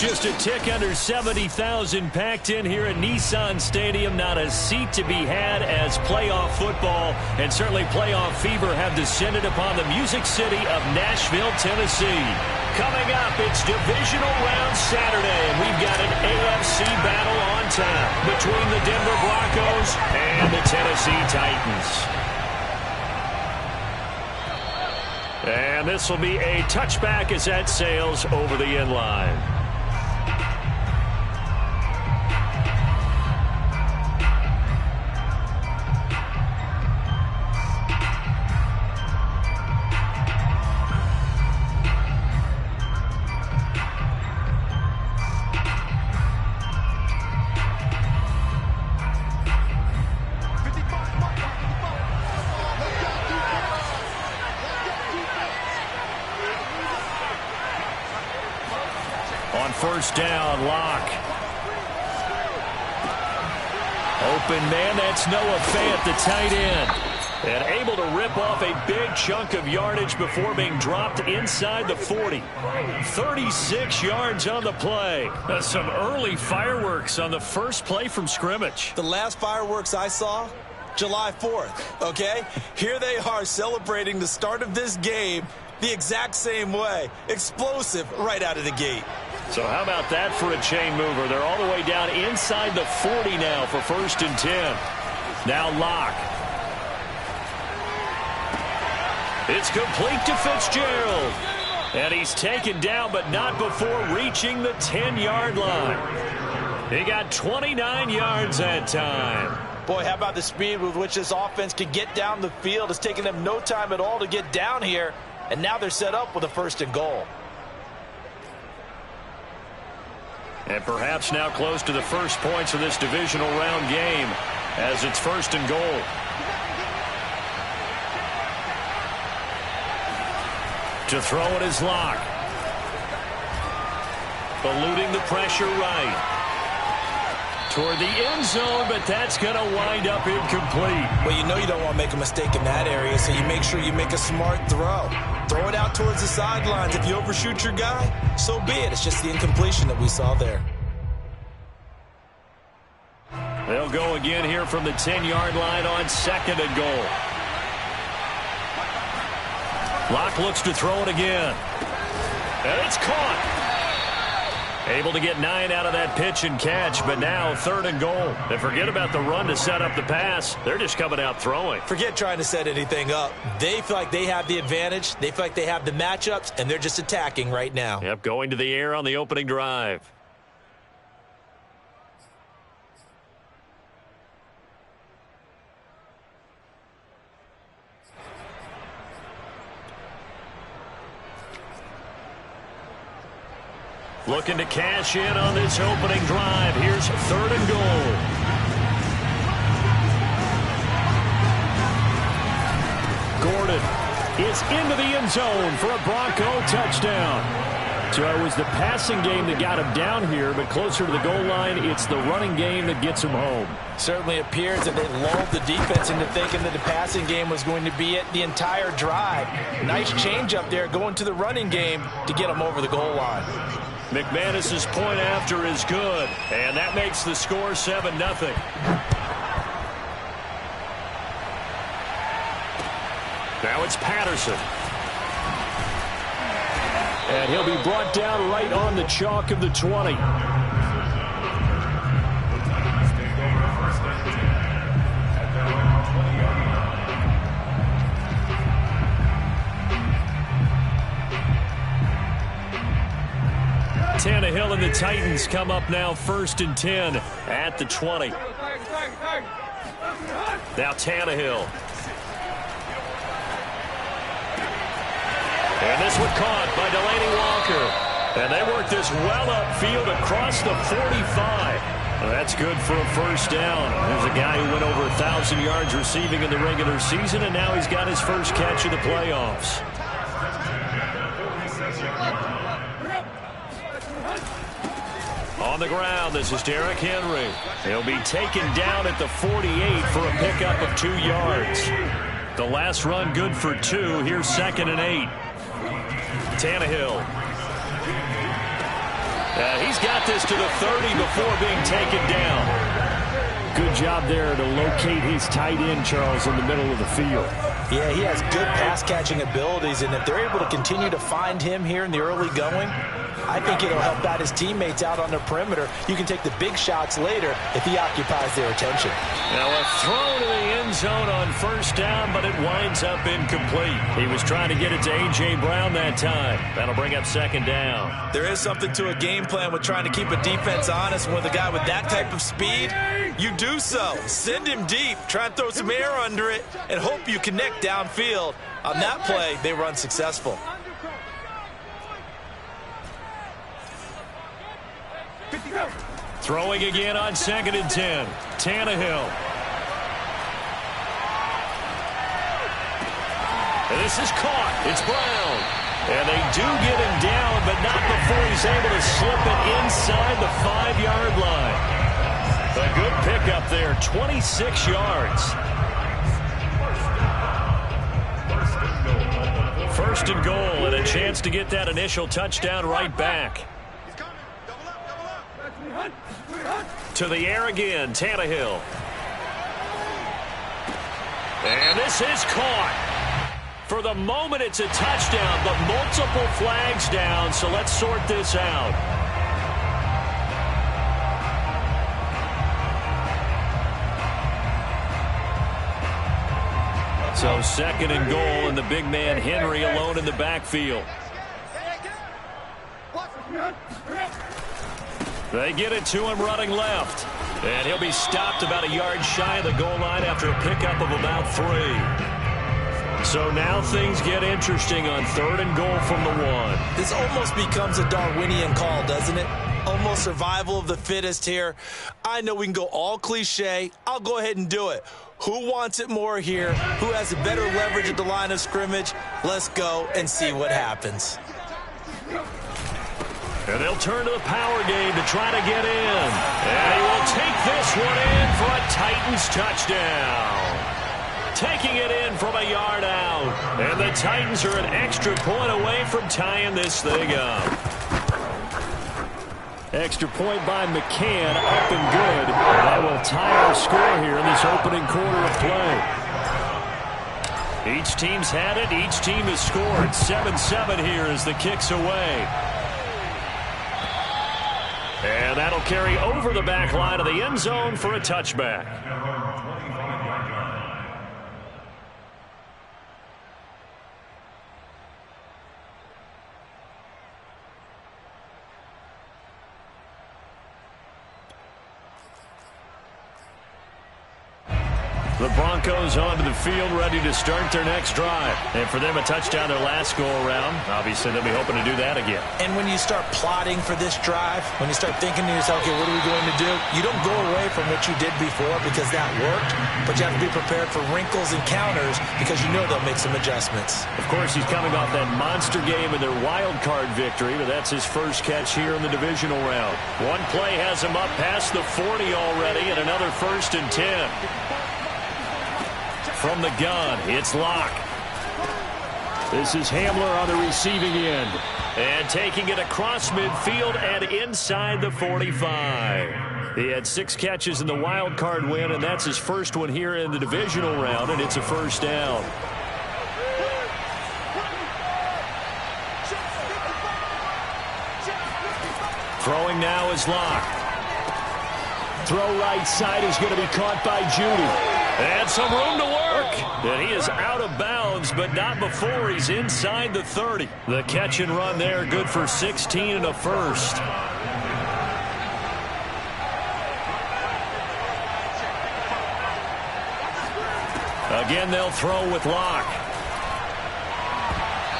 Just a tick under 70,000 packed in here at Nissan Stadium. Not a seat to be had as playoff football and certainly playoff fever have descended upon the Music City of Nashville, Tennessee. Coming up, it's Divisional Round Saturday, and we've got an AFC battle on tap between the Denver Broncos and the Tennessee Titans. And this will be a touchback as that sails over the end line. First down, Locke. Open man, that's Noah Fant, the tight end. And able to rip off a big chunk of yardage before being dropped inside the 40. 36 yards on the play. Some early fireworks on the first play from scrimmage. The last fireworks I saw, July 4th, okay? Here they are celebrating the start of this game the exact same way. Explosive right out of the gate. So how about that for a chain mover? They're all the way down inside the 40 now for 1st and 10. Now Locke. It's complete to Fitzgerald. And he's taken down, but not before reaching the 10-yard line. He got 29 yards that time. Boy, how about the speed with which this offense could get down the field? It's taken them no time at all to get down here. And now they're set up with a 1st and goal. And perhaps now close to the first points of this divisional round game as it's 1st and goal. To throw it is Locke. Eluding the pressure right. Toward the end zone, but that's going to wind up incomplete. Well, you know you don't want to make a mistake in that area, so you make sure you make a smart throw. Throw it out towards the sidelines. If you overshoot your guy, so be it. It's just the incompletion that we saw there. They'll go again here from the 10-yard line on 2nd and goal. Locke looks to throw it again. And it's caught. Able to get 9 out of that pitch and catch, but now 3rd and goal. And forget about the run to set up the pass. They're just coming out throwing. Forget trying to set anything up. They feel like they have the advantage. They feel like they have the matchups, and they're just attacking right now. Yep, going to the air on the opening drive. Looking to cash in on this opening drive. Here's 3rd and goal. Gordon is into the end zone for a Bronco touchdown. So it was the passing game that got him down here, but closer to the goal line, it's the running game that gets him home. Certainly appears that they lulled the defense into thinking that the passing game was going to be it the entire drive. Nice change up there going to the running game to get him over the goal line. McManus's point after is good, and that makes the score 7-0. Now it's Patterson. And he'll be brought down right on the chalk of the 20. Tannehill and the Titans come up now 1st and 10 at the 20. Now Tannehill. And this one caught by Delaney Walker. And they work this well upfield across the 45. Well, that's good for a 1st down. There's a guy who went over 1,000 yards receiving in the regular season, and now he's got his first catch of the playoffs. On the ground, this is Derrick Henry. He'll be taken down at the 48 for a pickup of 2 yards. The last run good for 2. Here's 2nd and 8. Tannehill. He's got this to the 30 before being taken down. Good job there to locate his tight end, Charles, in the middle of the field. Yeah, he has good pass-catching abilities, and if they're able to continue to find him here in the early going, I think it'll help out his teammates out on the perimeter. You can take the big shots later if he occupies their attention. Now a throw to the end zone on first down, but it winds up incomplete. He was trying to get it to A.J. Brown that time. That'll bring up second down. There is something to a game plan with trying to keep a defense honest. With a guy with that type of speed, you do so. Send him deep, try and throw some air under it, and hope you connect downfield. On that play, they were unsuccessful. Throwing again on 2nd and 10. Tannehill. This is caught. It's Brown. And they do get him down, but not before he's able to slip it inside the 5-yard line. A good pickup there, 26 yards. First and goal, and a chance to get that initial touchdown right back. To the air again, Tannehill. And this is caught. For the moment, it's a touchdown, but multiple flags down, so let's sort this out. So 2nd and goal, and the big man Henry alone in the backfield. They get it to him running left. And he'll be stopped about a yard shy of the goal line after a pickup of about 3. So now things get interesting on 3rd and goal from the 1. This almost becomes a Darwinian call, doesn't it? Almost survival of the fittest here. I know we can go all cliche. I'll go ahead and do it. Who wants it more here? Who has a better leverage at the line of scrimmage? Let's go and see what happens. And they'll turn to the power game to try to get in. And he will take this one in for a Titans touchdown. Taking it in from a yard out. And the Titans are an extra point away from tying this thing up. Extra point by McCann, up and good. That will tie our score here in this opening quarter of play. Each team's had it. Each team has scored. 7-7 here as the kick's away. And that'll carry over the back line of the end zone for a touchback. The Broncos onto the field, ready to start their next drive. And for them, a touchdown their last go-around. Obviously, they'll be hoping to do that again. And when you start plotting for this drive, when you start thinking to yourself, okay, what are we going to do? You don't go away from what you did before because that worked, but you have to be prepared for wrinkles and counters because you know they'll make some adjustments. Of course, he's coming off that monster game in their wild card victory, but that's his first catch here in the divisional round. One play has him up past the 40 already, and another 1st and 10. From the gun, it's Locke. This is Hamler on the receiving end. And taking it across midfield and inside the 45. He had 6 catches in the wild card win, and that's his first one here in the divisional round, and it's a first down. Throwing now is Locke. Throw right side is going to be caught by Judy. And some room to work. And he is out of bounds, but not before he's inside the 30. The catch and run there, good for 16 and a first. Again, they'll throw with Locke.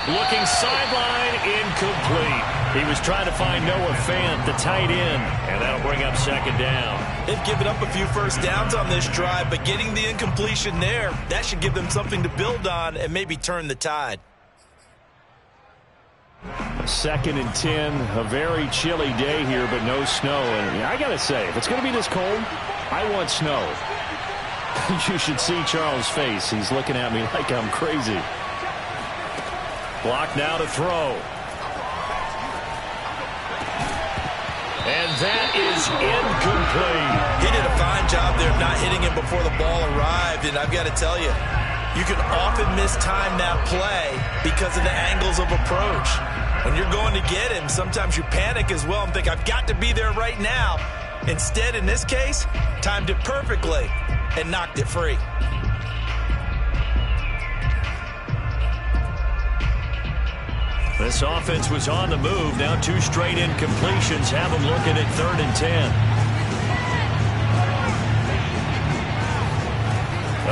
Looking sideline, incomplete. He was trying to find Noah Fant, the tight end, and that'll bring up second down. They've given up a few first downs on this drive, but getting the incompletion there, that should give them something to build on and maybe turn the tide. 2nd and 10, a very chilly day here, but no snow. And I got to say, if it's going to be this cold, I want snow. You should see Charles' face. He's looking at me like I'm crazy. Block now to throw. And that is incomplete. He did a fine job there of not hitting him before the ball arrived, and I've got to tell you, you can often mistime that play because of the angles of approach. When you're going to get him, sometimes you panic as well and think, I've got to be there right now. Instead, in this case, timed it perfectly and knocked it free. This offense was on the move. Now 2 straight incompletions have them looking at 3rd and 10.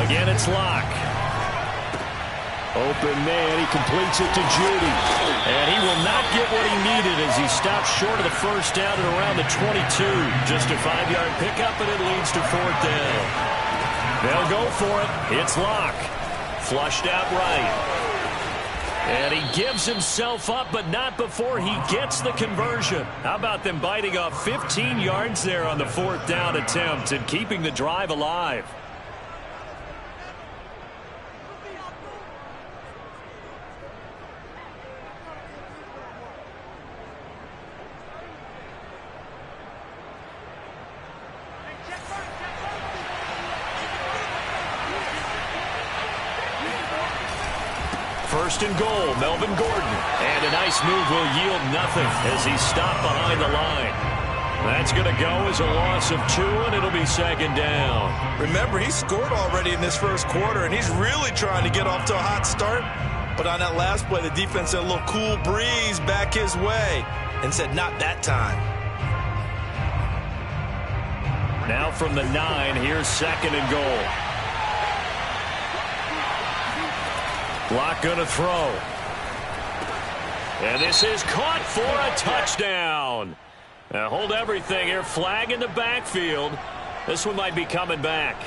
Again, it's Locke. Open man, he completes it to Judy. And he will not get what he needed as he stops short of the first down at around the 22. Just a 5-yard pickup, and it leads to 4th down. They'll go for it. It's Locke. Flushed out right. And he gives himself up, but not before he gets the conversion. How about them biting off 15 yards there on the 4th down attempt and keeping the drive alive? First and goal, Melvin Gordon. And a nice move will yield nothing as he's stopped behind the line. That's going to go as a loss of 2, and it'll be 2nd down. Remember, he scored already in this first quarter, and he's really trying to get off to a hot start. But on that last play, the defense had a little cool breeze back his way and said, not that time. Now from the 9, here's 2nd and goal. Locke going to throw. And this is caught for a touchdown. Now hold everything here. Flag in the backfield. This one might be coming back.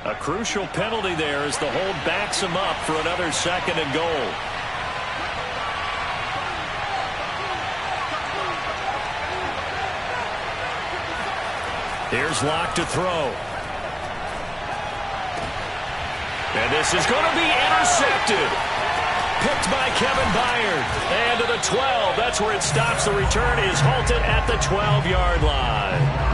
A crucial penalty there as the hold backs him up for another 2nd and goal. Here's Locke to throw. And this is going to be intercepted. Picked by Kevin Byard. And to the 12. That's where it stops. The return is halted at the 12-yard line.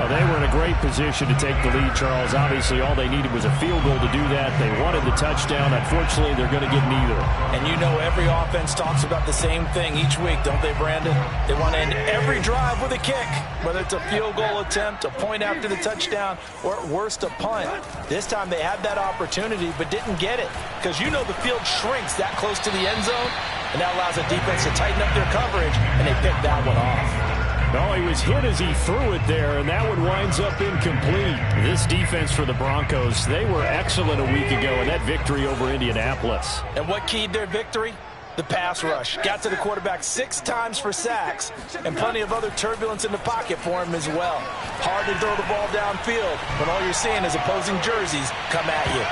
They were in a great position to take the lead, Charles. Obviously, all they needed was a field goal to do that. They wanted the touchdown. Unfortunately, they're going to get neither. And you know every offense talks about the same thing each week, don't they, Brandon? They want to end every drive with a kick, whether it's a field goal attempt, a point after the touchdown, or at worst, a punt. This time they had that opportunity but didn't get it because you know the field shrinks that close to the end zone, and that allows the defense to tighten up their coverage, and they picked that one off. No, he was hit as he threw it there, and that one winds up incomplete. This defense for the Broncos, they were excellent a week ago in that victory over Indianapolis. And what keyed their victory? The pass rush. Got to the quarterback 6 times for sacks, and plenty of other turbulence in the pocket for him as well. Hard to throw the ball downfield when all you're seeing is opposing jerseys come at you.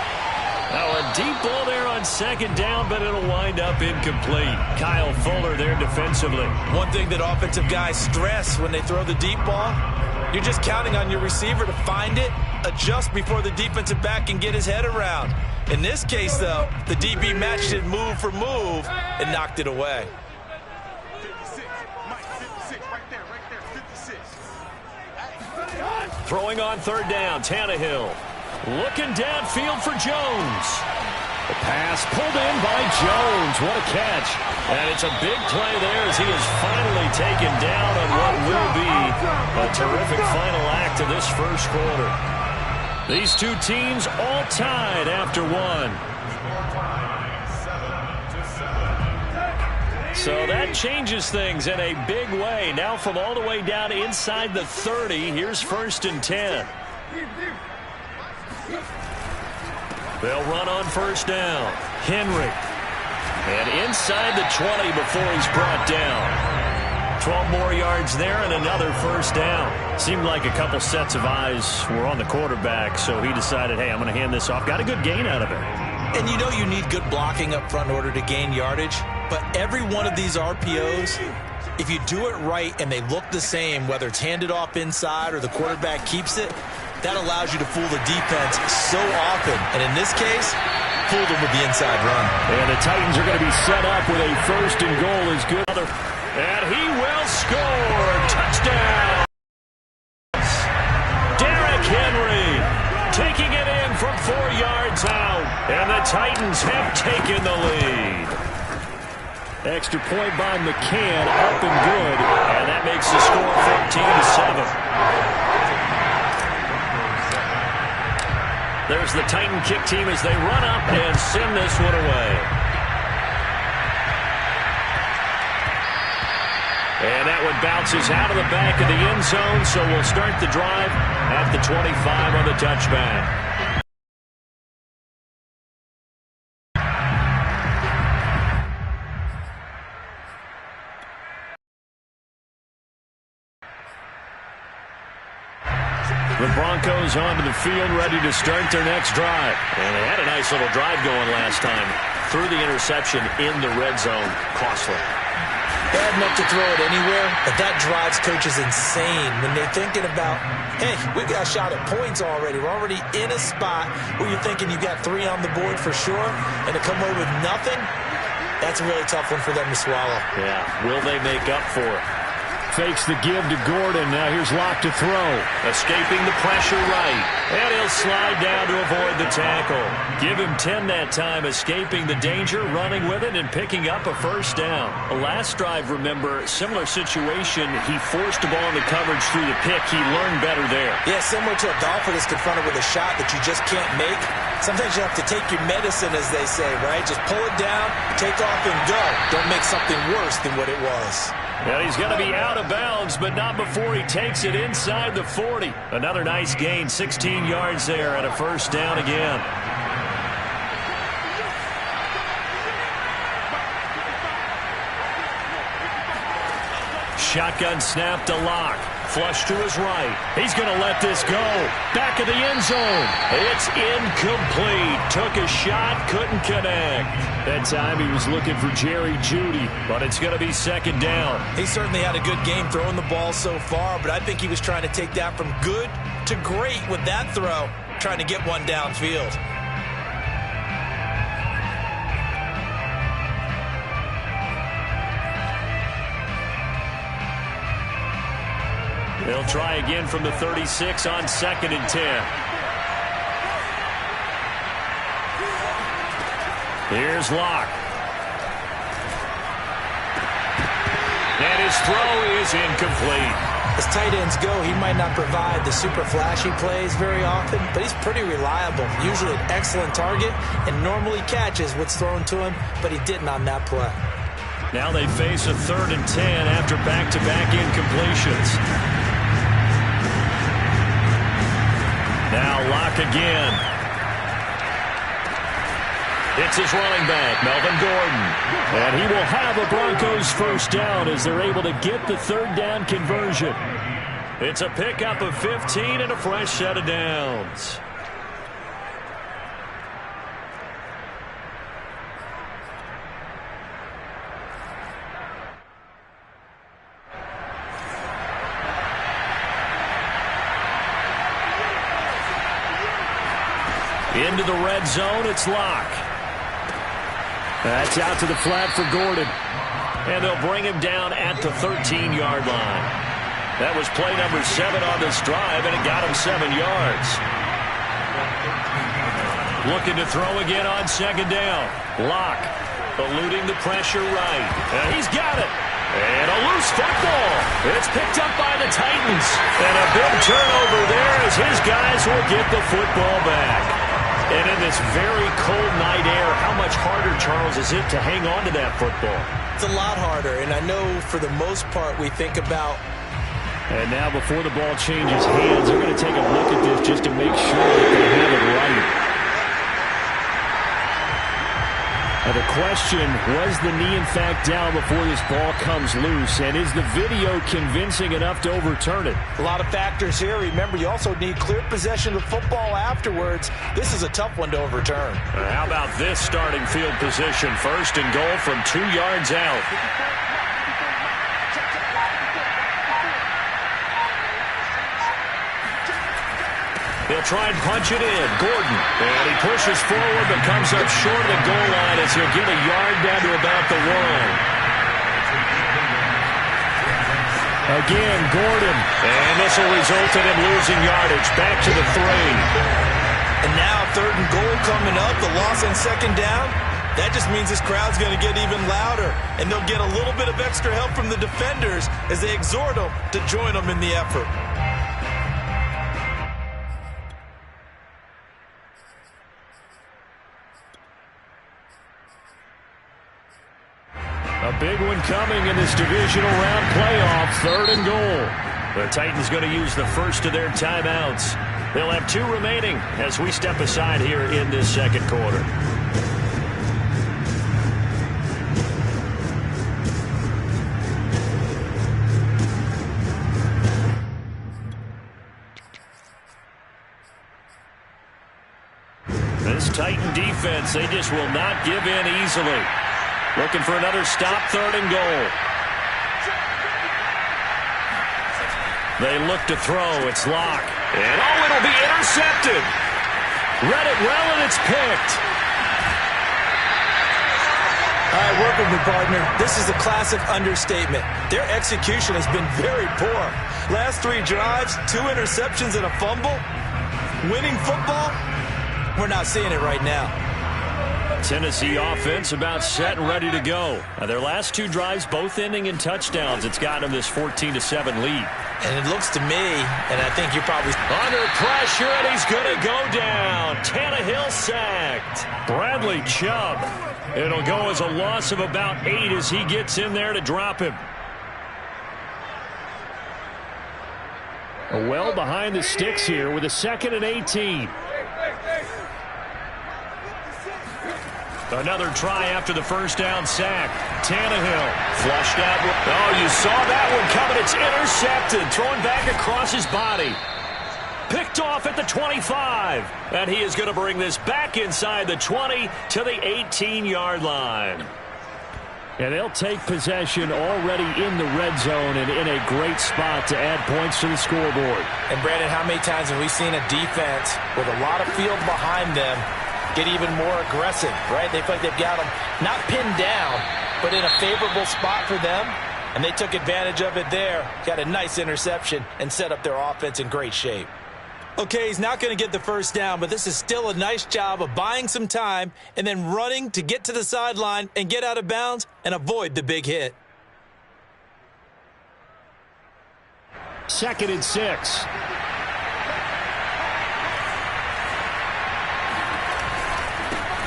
Now a deep ball there on 2nd down, but it'll wind up incomplete. Kyle Fuller there defensively. One thing that offensive guys stress when they throw the deep ball, you're just counting on your receiver to find it, adjust before the defensive back can get his head around. In this case, though, the DB matched it move for move and knocked it away. 56, Mike, 56, right there, 56. Throwing on 3rd down, Tannehill. Looking downfield for Jones. The pass pulled in by Jones. What a catch. And it's a big play there as he is finally taken down on what will be a terrific final act of this first quarter. These two teams all tied after 1. So that changes things in a big way. Now from all the way down inside the 30, here's 1st and 10. They'll run on 1st down. Henry. And inside the 20 before he's brought down. 12 more yards there and another 1st down. Seemed like a couple sets of eyes were on the quarterback, so he decided, hey, I'm going to hand this off. Got a good gain out of it. And you know you need good blocking up front in order to gain yardage, but every one of these RPOs If you do it right and they look the same, whether it's handed off inside or the quarterback keeps it, that allows you to fool the defense so often. And in this case, fooled them with the inside run. And the Titans are going to be set up with a first and goal is good. And he will score. Touchdown. Derrick Henry taking it in from 4 yards out. And the Titans have taken the lead. Extra point by McCann, up and good. And that makes the score 14-7. There's the Titan kick team as they run up and send this one away. And that one bounces out of the back of the end zone, so we'll start the drive at the 25 on the touchback. The Broncos onto the field, ready to start their next drive. And they had a nice little drive going last time. Threw the interception in the red zone. Costly. Bad enough to throw it anywhere, but that drives coaches insane when they're thinking about, hey, we've got a shot at points already. We're already in a spot where you're thinking you got 3 on the board for sure, and to come away with nothing, that's a really tough one for them to swallow. Yeah, will they make up for it? Fakes the give to Gordon. Now here's Locke to throw. Escaping the pressure right. And he'll slide down to avoid the tackle. Give him 10 that time, escaping the danger, running with it, and picking up a first down. The last drive, remember, similar situation. He forced the ball into coverage through the pick. He learned better there. Yeah, similar to a golfer that's confronted with a shot that you just can't make. Sometimes you have to take your medicine, as they say, right? Just pull it down, take off, and go. Don't make something worse than what it was. Well, he's going to be out of bounds, but not before he takes it inside the 40. Another nice gain, 16 yards there, and a first down again. Shotgun snap to Locke. Flush to his right. He's going to let this go. Back of the end zone. It's incomplete. Took a shot, couldn't connect. That time he was looking for Jerry Jeudy, but it's going to be second down. He certainly had a good game throwing the ball so far, but I think he was trying to take that from good to great with that throw, trying to get one downfield. They'll try again from the 36 on 2nd and 10. Here's Locke. And his throw is incomplete. As tight ends go, he might not provide the super flashy plays very often, but he's pretty reliable. Usually an excellent target and normally catches what's thrown to him, but he didn't on that play. Now they face a 3rd and 10 after back-to-back incompletions. Now Locke again. It's his running back, Melvin Gordon. And he will have a Broncos first down as they're able to get the 3rd down conversion. It's a pickup of 15 and a fresh set of downs. Into the red zone, it's Locke. That's out to the flat for Gordon. And they'll bring him down at the 13-yard line. That was play number 7 on this drive, and it got him 7 yards. Looking to throw again on 2nd down. Locke eluding the pressure right. And he's got it. And a loose football. It's picked up by the Titans. And a big turnover there as his guys will get the football back. And in this very cold night air, how much harder, Charles, is it to hang on to that football? It's a lot harder, and I know for the most part we think about... And now before the ball changes hands, they're going to take a look at this just to make sure that they have it right. Now the question, was the knee in fact down before this ball comes loose? And is the video convincing enough to overturn it? A lot of factors here. Remember, you also need clear possession of football afterwards. This is a tough one to overturn. How about this starting field position? 1st and goal from 2 yards out. They'll try and punch it in. Gordon. And he pushes forward but comes up short of the goal line as he'll get a yard down to about the 1. Again, Gordon. And this will result in him losing yardage. Back to the 3. And now 3rd and goal coming up. The loss on 2nd down. That just means this crowd's going to get even louder. And they'll get a little bit of extra help from the defenders as they exhort them to join them in the effort. A big one coming in this divisional round playoff, 3rd and goal. The Titans going to use the first of their timeouts. They'll have 2 remaining as we step aside here in this 2nd quarter. This Titan defense, they just will not give in easily. Looking for another stop, 3rd and goal. They look to throw. It's Locke. And it'll be intercepted. Read it well, and it's picked. All right, work with me, partner. This is a classic understatement. Their execution has been very poor. Last 3 drives, 2 interceptions and a fumble. Winning football? We're not seeing it right now. Tennessee offense about set and ready to go. Their last 2 drives, both ending in touchdowns. It's got them this 14-7 lead. And it looks to me, and I think you're probably under pressure, and he's going to go down. Tannehill sacked. Bradley Chubb. It'll go as a loss of about 8 as he gets in there to drop him. Well behind the sticks here with a 2nd and 18. Another try after the first down sack. Tannehill flushed out. Oh, you saw that one coming. It's intercepted. Thrown back across his body. Picked off at the 25. And he is going to bring this back inside the 20 to the 18-yard line. And they'll take possession already in the red zone and in a great spot to add points to the scoreboard. And, Brandon, how many times have we seen a defense with a lot of field behind them get even more aggressive, right? They feel like they've got them not pinned down, but in a favorable spot for them, and they took advantage of it there. Got a nice interception and set up their offense in great shape. Okay, he's not going to get the first down, but this is still a nice job of buying some time and then running to get to the sideline and get out of bounds and avoid the big hit. 2nd and 6.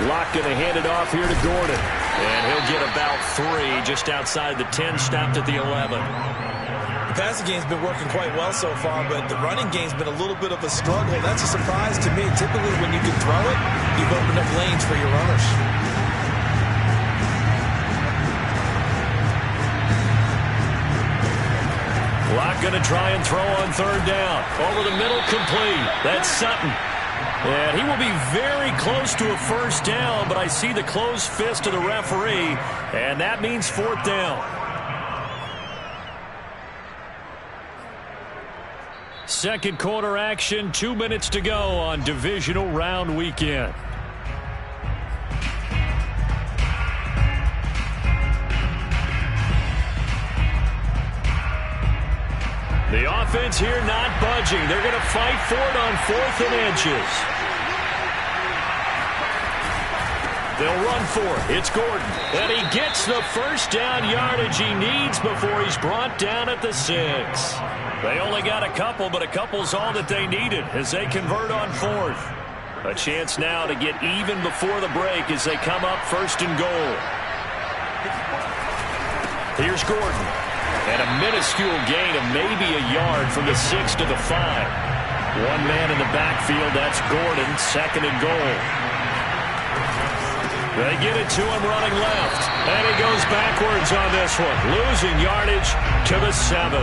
Locke going to hand it off here to Gordon. And he'll get about 3 just outside the 10, stopped at the 11. The passing game's been working quite well so far, but the running game's been a little bit of a struggle. That's a surprise to me. Typically, when you can throw it, you've opened up lanes for your runners. Locke going to try and throw on 3rd down. Over the middle, complete. That's Sutton. And he will be very close to a first down, but I see the closed fist of the referee, and that means 4th down. 2nd quarter action, 2 minutes to go on divisional round weekend. The offense here not budging. They're going to fight for it on 4th and inches. They'll run for it. It's Gordon. And he gets the first down yardage he needs before he's brought down at the 6. They only got a couple, but a couple's all that they needed as they convert on 4th. A chance now to get even before the break as they come up 1st and goal. Here's Gordon. And a minuscule gain of maybe a yard from the 6 to the 5. One man in the backfield, that's Gordon, 2nd and goal. They get it to him running left. And he goes backwards on this one, losing yardage to the 7.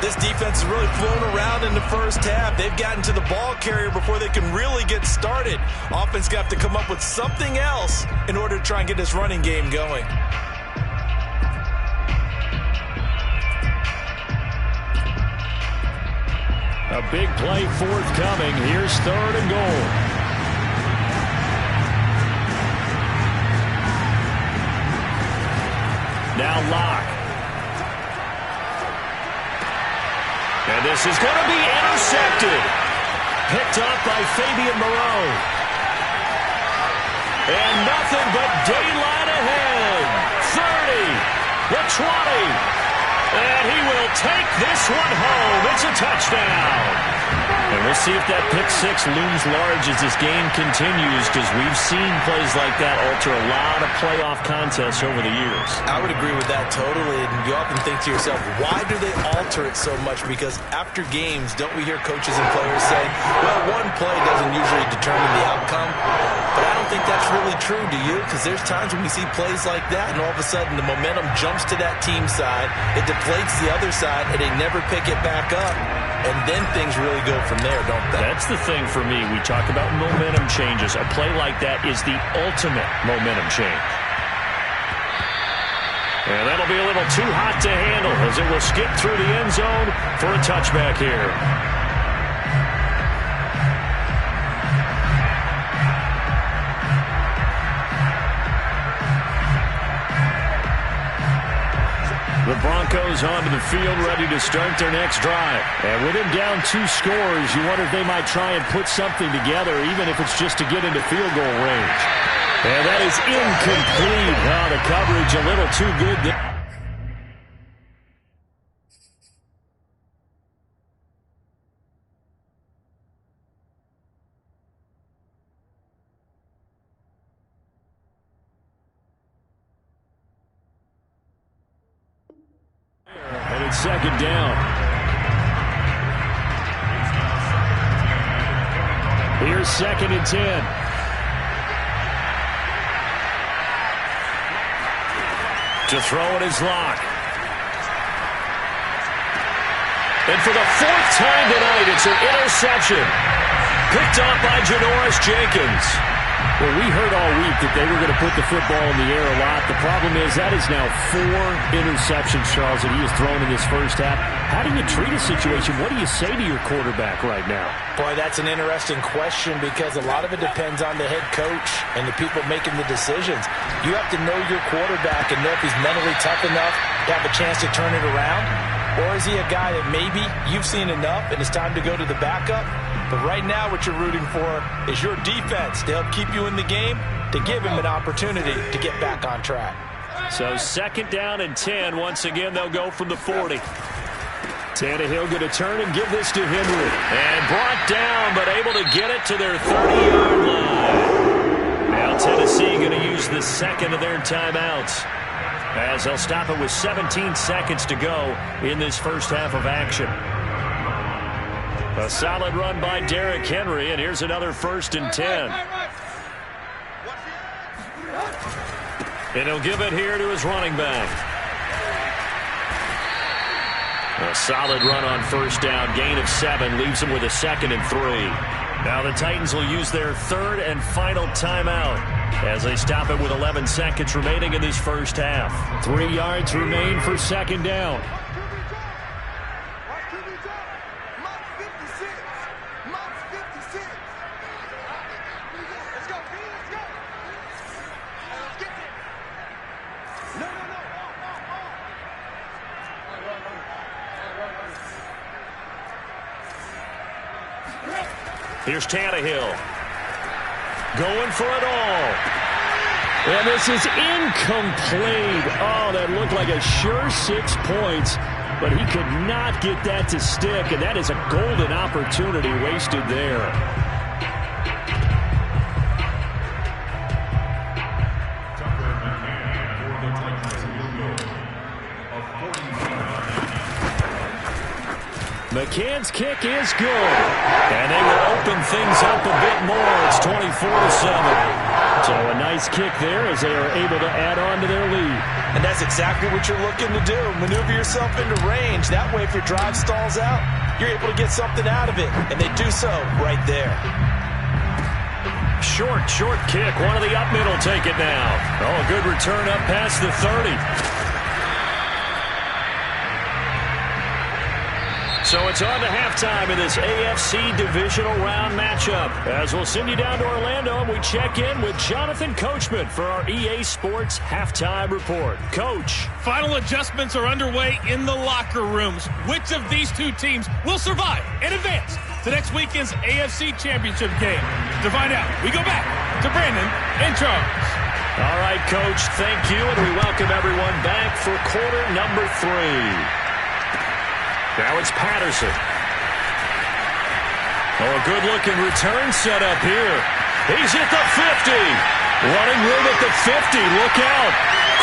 This defense has really flown around in the first half. They've gotten to the ball carrier before they can really get started. Offense got to come up with something else in order to try and get this running game going. A big play forthcoming. Here's 3rd and goal. Now Locke. And this is going to be intercepted. Picked up by Fabian Moreau. And nothing but daylight ahead. 30, the 20. And he will take this one home. It's a touchdown. And we'll see if that pick six looms large as this game continues, because we've seen plays like that alter a lot of playoff contests over the years. I would agree with that totally. And you often think to yourself, why do they alter it so much? Because after games, don't we hear coaches and players say, well, one play doesn't usually determine the outcome? But I don't think that's really true, do you? Because there's times when we see plays like that, and all of a sudden the momentum jumps to that team side, it deflates the other side, and they never pick it back up. And then things really go from there, don't they? That's the thing for me. We talk about momentum changes. A play like that is the ultimate momentum change. And that'll be a little too hot to handle as it will skip through the end zone for a touchback here. The Broncos onto the field, ready to start their next drive. And with him down 2 scores, you wonder if they might try and put something together, even if it's just to get into field goal range. And that is incomplete. Oh, the coverage a little too good there. And it's 2nd down. Here's 2nd and 10. To throw it is Locke. And for the 4th time tonight, it's an interception. Picked up by Janoris Jenkins. Well, we heard all week that they were going to put the football in the air a lot. The problem is that is now 4 interceptions, Charles, that he has thrown in this first half. How do you treat a situation? What do you say to your quarterback right now? Boy, that's an interesting question, because a lot of it depends on the head coach and the people making the decisions. You have to know your quarterback and know if he's mentally tough enough to have a chance to turn it around. Or is he a guy that maybe you've seen enough and it's time to go to the backup? But right now what you're rooting for is your defense to help keep you in the game, to give him an opportunity to get back on track. So 2nd down and 10. Once again, they'll go from the 40. Tannehill going to turn and give this to Henry. And brought down, but able to get it to their 30-yard line. Now Tennessee going to use the 2nd of their timeouts, as they'll stop it with 17 seconds to go in this first half of action. A solid run by Derrick Henry, and here's another 1st and 10. And he'll give it here to his running back. A solid run on 1st down, gain of 7, leaves him with a 2nd and 3. Now the Titans will use their 3rd and final timeout as they stop it with 11 seconds remaining in this first half. 3 yards remain for 2nd down. Here's Tannehill. Going for it all. And this is incomplete. Oh, that looked like a sure 6 points, but he could not get that to stick, and that is a golden opportunity wasted there. McCann's kick is good. And they will open things up a bit more. It's 24-7. So a nice kick there as they are able to add on to their lead. And that's exactly what you're looking to do. Maneuver yourself into range. That way, if your drive stalls out, you're able to get something out of it. And they do so right there. Short kick. One of the up middle take it now. Oh, a good return up past the 30. So it's on to halftime in this AFC divisional round matchup. As we'll send you down to Orlando, and we check in with Jonathan Coachman for our EA Sports Halftime Report. Coach. Final adjustments are underway in the locker rooms. Which of these two teams will survive and advance to next weekend's AFC Championship game? To find out, we go back to Brandon and Charles. All right, Coach, thank you, and we welcome everyone back for quarter number 3. Now it's Patterson. Oh, a good-looking return set up here. He's at the 50. Running room at the 50. Look out.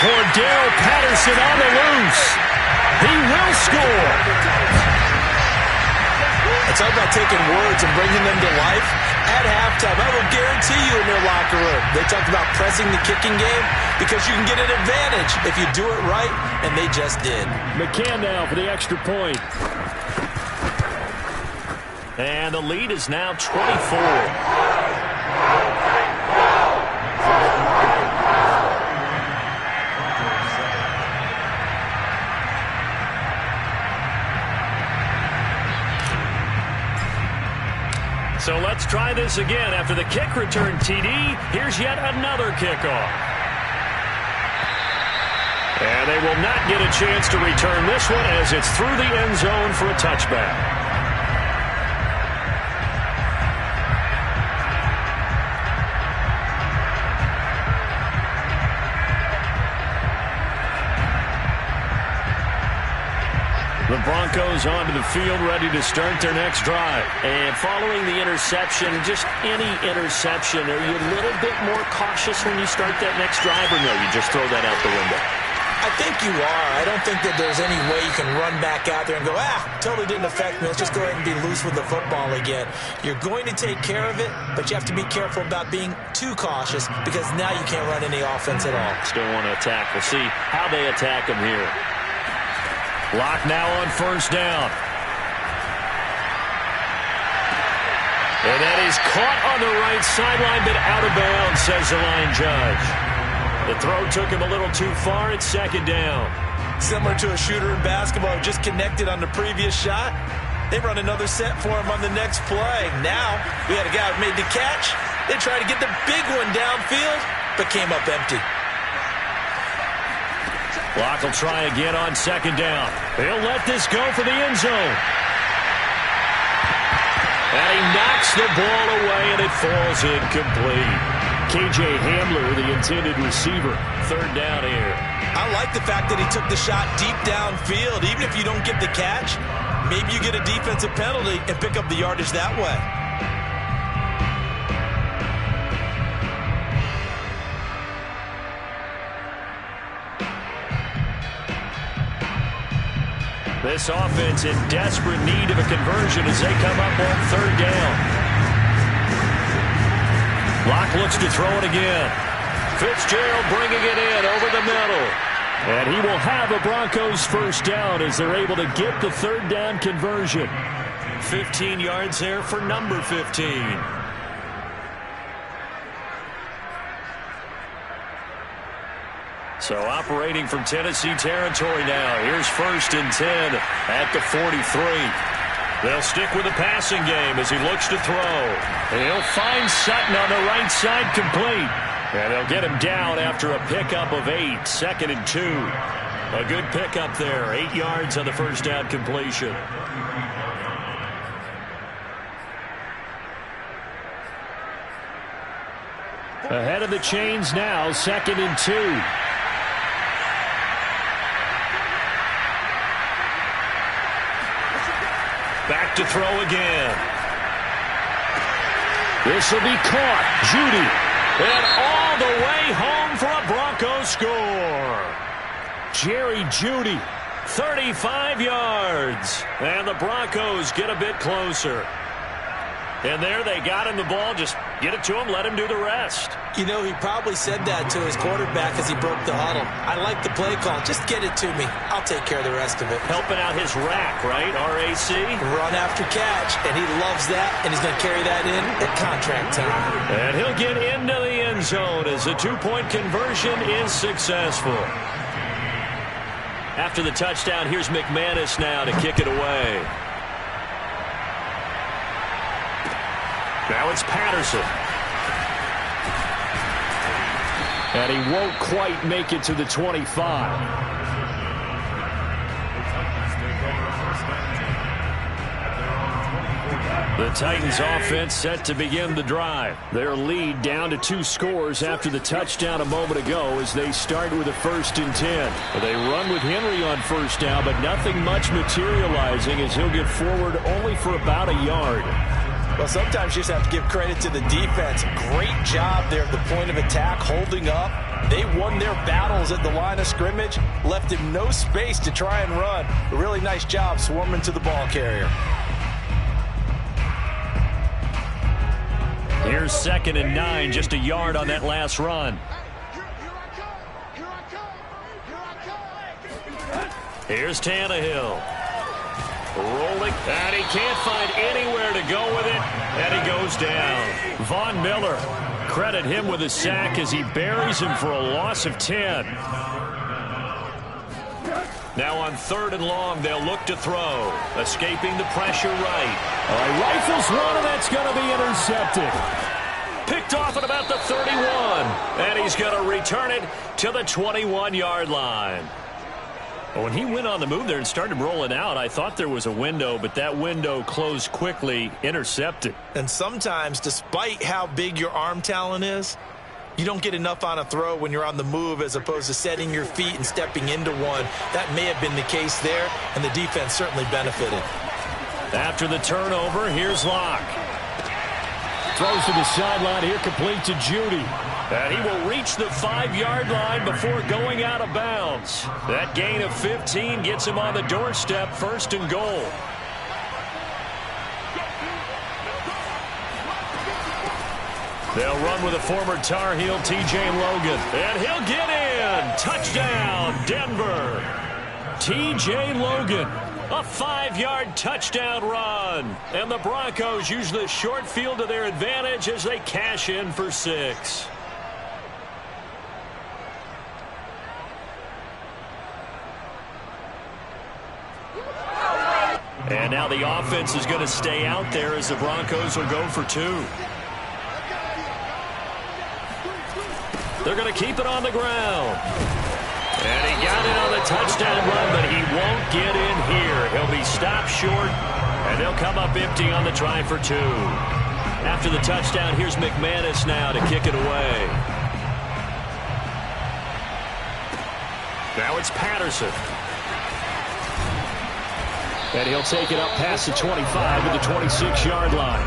Cordell Patterson on the loose. He will score. It's all about taking words and bringing them to life. At halftime, I will guarantee you in their locker room, they talked about pressing the kicking game because you can get an advantage if you do it right, and they just did. McCann now for the extra point. And the lead is now 24. So let's try this again. After the kick return TD, here's yet another kickoff. And they will not get a chance to return this one as it's through the end zone for a touchback. The Broncos onto the field, ready to start their next drive. And following the interception, just any interception, are you a little bit more cautious when you start that next drive, or no, you just throw that out the window? I think you are. I don't think that there's any way you can run back out there and go, totally didn't affect me. Let's just go ahead and be loose with the football again. You're going to take care of it, but you have to be careful about being too cautious because now you can't run any offense at all. Still want to attack. We'll see how they attack him here. Lock now on first down. And that is caught on the right sideline, but out of bounds, says the line judge. The throw took him a little too far. It's second down. Similar to a shooter in basketball who just connected on the previous shot. They run another set for him on the next play. Now we had a guy who made the catch. They tried to get the big one downfield, but came up empty. Locke will try again on second down. He'll let this go for the end zone. And he knocks the ball away, and it falls incomplete. K.J. Hamler, the intended receiver. Third down here. I like the fact that he took the shot deep downfield. Even if you don't get the catch, maybe you get a defensive penalty and pick up the yardage that way. This offense in desperate need of a conversion as they come up on third down. Locke looks to throw it again. Fitzgerald bringing it in over the middle. And he will have a Broncos first down as they're able to get the third down conversion. 15 yards there for number 15. So operating from Tennessee territory now. Here's first and 10 at the 43. They'll stick with the passing game as he looks to throw. And he'll find Sutton on the right side complete. And they'll get him down after a pickup of 8. Second and 2. A good pickup there. 8 yards on the first down completion. Ahead of the chains now. Second and 2. Back to throw again. This will be caught. Judy. And all the way home for a Broncos score. Jerry Judy, 35 yards. And the Broncos get a bit closer. And there they got him the ball. Just get it to him, let him do the rest. You know, he probably said that to his quarterback as he broke the huddle. I like the play call. Just get it to me. I'll take care of the rest of it. Helping out his rack, right? RAC? Run after catch, and he loves that, and he's going to carry that in at contract time. And he'll get into the end zone as the two-point conversion is successful. After the touchdown, here's McManus now to kick it away. Now it's Patterson. And he won't quite make it to the 25. The Titans offense set to begin the drive. Their lead down to 2 scores after the touchdown a moment ago as they start with a 1st and 10. They run with Henry on first down, but nothing much materializing as he'll get forward only for about a yard. Well, sometimes you just have to give credit to the defense. Great job there at the point of attack, holding up. They won their battles at the line of scrimmage, left him no space to try and run. A really nice job swarming to the ball carrier. Here's 2nd and 9, just a yard on that last run. Here's Tannehill. Rolling, and he can't find anywhere to go with it, and he goes down. Von Miller, credit him with a sack as he buries him for a loss of 10. Now on 3rd and long, they'll look to throw. Escaping the pressure right. All right, rifles one, and that's going to be intercepted. Picked off at about the 31. And he's going to return it to the 21-yard line. When he went on the move there and started rolling out, I thought there was a window, but that window closed quickly, intercepted. And sometimes, despite how big your arm talent is, you don't get enough on a throw when you're on the move as opposed to setting your feet and stepping into one. That may have been the case there, and the defense certainly benefited. After the turnover, here's Locke. Throws to the sideline here, complete to Judy. And he will reach the 5-yard line before going out of bounds. That gain of 15 gets him on the doorstep, 1st and goal. They'll run with a former Tar Heel, T.J. Logan. And he'll get in. Touchdown, Denver. T.J. Logan. A 5-yard touchdown run. And the Broncos use the short field to their advantage as they cash in for 6. And now the offense is going to stay out there as the Broncos will go for 2. They're going to keep it on the ground. And he got it on the touchdown run, but he won't get in here. He'll be stopped short, and they'll come up empty on the try for 2. After the touchdown, here's McManus now to kick it away. Now it's Patterson. And he'll take it up past the 25 to the 26-yard line.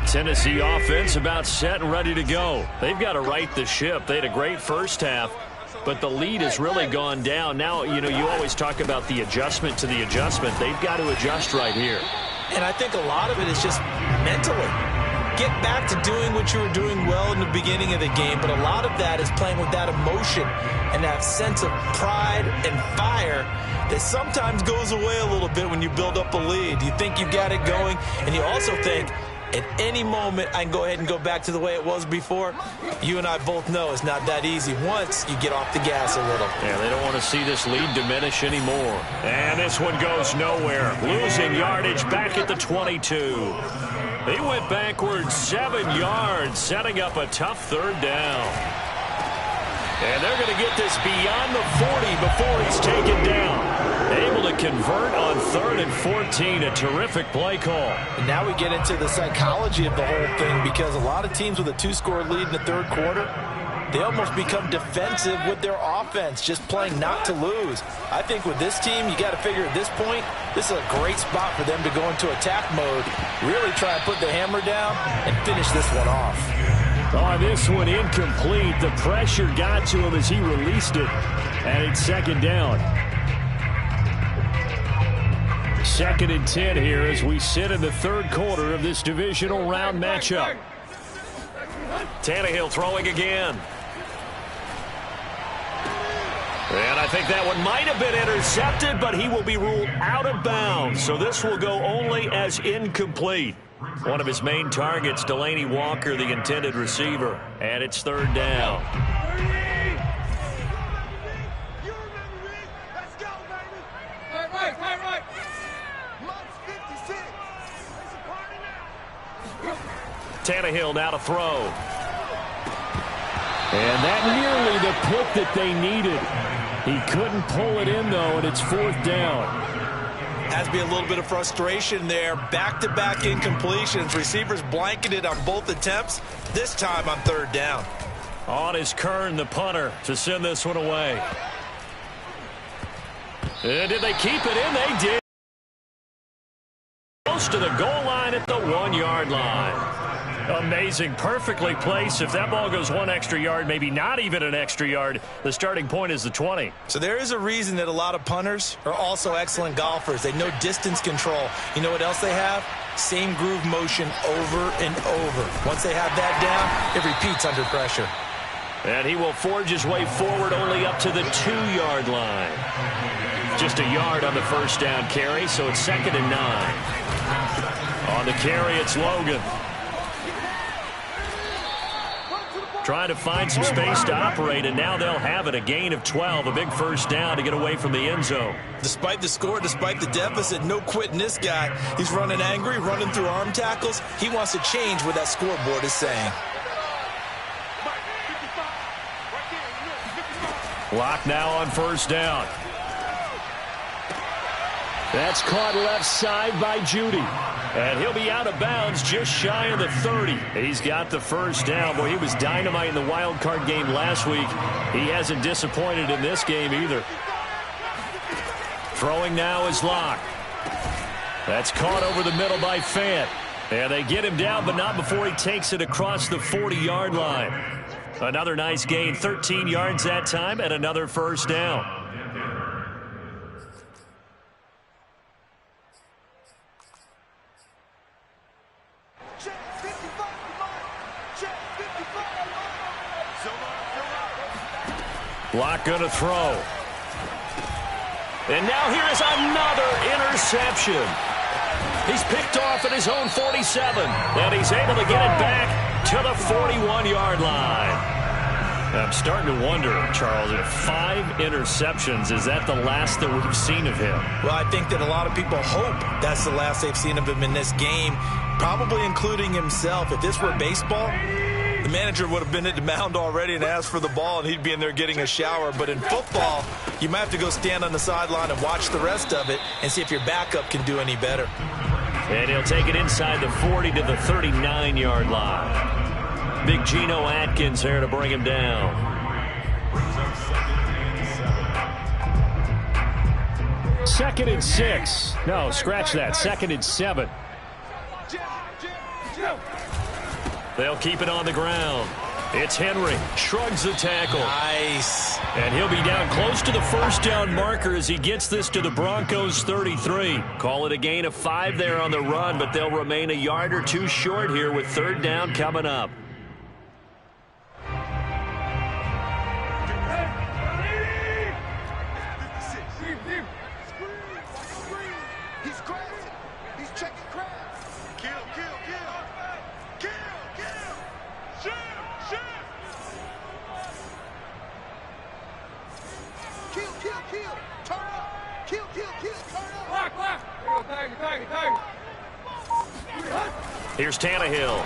Tennessee offense about set and ready to go. They've got to right the ship. They had a great first half, but the lead has really gone down. Now, you know, you always talk about the adjustment to the adjustment. They've got to adjust right here. And I think a lot of it is just mentally. Get back to doing what you were doing well in the beginning of the game, but a lot of that is playing with that emotion and that sense of pride and fire that sometimes goes away a little bit when you build up a lead. You think you got it going, and you also think, at any moment, I can go ahead and go back to the way it was before. You and I both know it's not that easy once you get off the gas a little. Yeah, they don't want to see this lead diminish anymore. And this one goes nowhere. Losing yardage back at the 22. He went backwards 7 yards, setting up a tough 3rd down. And they're going to get this beyond the 40 before he's taken down. Able to convert on 3rd and 14. A terrific play call. And now we get into the psychology of the whole thing, because a lot of teams with a 2-score lead in the 3rd quarter, they almost become defensive with their offense, just playing not to lose. I think with this team, you got to figure at this point, this is a great spot for them to go into attack mode, really try and put the hammer down and finish this one off. Oh, this one incomplete. The pressure got to him as he released it. And it's 2nd down. 2nd and 10 here as we sit in the 3rd quarter of this divisional round matchup. Tannehill throwing again. And I think that one might have been intercepted, but he will be ruled out of bounds. So this will go only as incomplete. One of his main targets, Delaney Walker, the intended receiver. And it's third down. Tannehill now to throw. And that nearly the pick that they needed. He couldn't pull it in, though, and it's fourth down. Has to be a little bit of frustration there. Back-to-back incompletions. Receivers blanketed on both attempts. This time on third down. On is Kern, the punter, to send this one away. And did they keep it in? They did. Close to the goal line at the 1-yard line. Amazing. Perfectly placed. If that ball goes one extra yard, maybe not even an extra yard, the starting point is the 20. So there is a reason that a lot of punters are also excellent golfers. They know distance control. You know what else they have? Same groove motion over and over. Once they have that down, it repeats under pressure. And he will forge his way forward only up to the 2-yard line. Just a yard on the first down carry, so it's 2nd and 9. On the carry, it's Logan. Trying to find some space to operate, and now they'll have it. A gain of 12, a big first down to get away from the end zone. Despite the score, despite the deficit, no quitting this guy. He's running angry, running through arm tackles. He wants to change what that scoreboard is saying. Lock now on first down. That's caught left side by Judy. And he'll be out of bounds just shy of the 30. He's got the first down. Boy, he was dynamite in the wild card game last week. He hasn't disappointed in this game either. Throwing now is Locke. That's caught over the middle by Fant. And they get him down, but not before he takes it across the 40-yard line. Another nice gain, 13 yards that time, and another first down. Block going to throw. And now here is another interception. He's picked off at his own 47, and he's able to get it back to the 41-yard line. I'm starting to wonder, Charles, if 5 interceptions, is that the last that we've seen of him? Well, I think that a lot of people hope that's the last they've seen of him in this game, probably including himself. If this were baseball, the manager would have been at the mound already and asked for the ball, and he'd be in there getting a shower. But in football, you might have to go stand on the sideline and watch the rest of it and see if your backup can do any better. And he'll take it inside the 40 to the 39-yard line. Big Geno Atkins there to bring him down. Second and 6. No, scratch that. 2nd and 7. They'll keep it on the ground. It's Henry. Shrugs the tackle. Nice. And he'll be down close to the first down marker as he gets this to the Broncos 33. Call it a gain of 5 there on the run, but they'll remain a yard or 2 short here with third down coming up. Here's Tannehill.